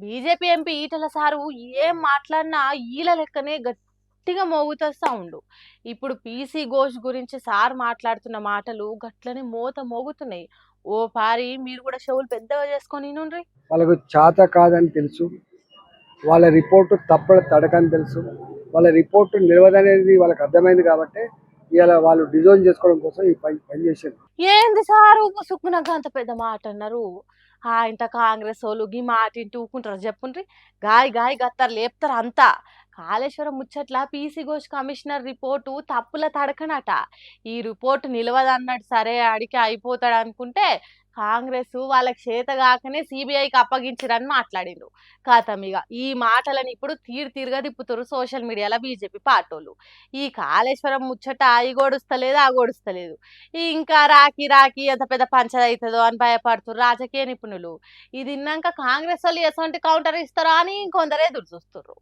BJP MP Etela sir ఏం మాట్లాడినా ఈల లెక్కనే గట్టిగా మోగుతుంది సౌండ్. ఇప్పుడు పీసీ ఘోష్ గురించి సార్ మాట్లాడుతున్న మాటలు గట్లనే మోగుతున్నాయి. ఓ పారి మీరు కూడా చెవులు పెద్దగా చేసుకొని నుండ్రి. వాళ్ళకు చేత కాదని తెలుసు, వాళ్ళ రిపోర్టు తడకని తెలుసు, వాళ్ళ రిపోర్టు నిలవదనేది వాళ్ళకి అర్థమైంది కాబట్టి ఇలా వాళ్ళు డిజైన్ చేసుకోవడం కోసం ఈ పని చేశారు. ఏంది సారు సుక్కునగా అంత పెద్ద మాట అన్నారు? ఇంత కాంగ్రెస్ వాళ్ళు గీ మాట ఇంటూ ఊకుంటారు చెప్పుండ్రి. గాయ గాయ గత్తారు లేపుతారు అంతా. కాళేశ్వరం ముచ్చట్ల పీసీ ఘోష్ కమిషనర్ రిపోర్టు తప్పుల తడకనట. ఈ రిపోర్టు నిలవదన్నాడు, సరే అడిగి అయిపోతాడు అనుకుంటే కాంగ్రెస్ వాళ్ళకి చేతగాకనే సిబిఐకి అప్పగించిరని మాట్లాడిండ్రు. ఇక ఈ మాటలను ఇప్పుడు తీరుగా తిప్పుతారు సోషల్ మీడియాలో బీజేపీ పార్టోళ్ళు. ఈ కాళేశ్వరం ముచ్చట గోడుస్తలేదు గోడుస్తలేదు, ఇంకా రాకి రాకి ఎంత పెద్ద పంచర్ అవుతుందో అని భయపడుతున్నారు రాజకీయ నిపుణులు. ఇది విన్నాక కాంగ్రెస్ వాళ్ళు ఎటువంటి కౌంటర్ ఇస్తారో అని ఇంకొందరు ఎదురు చూస్తున్నారు.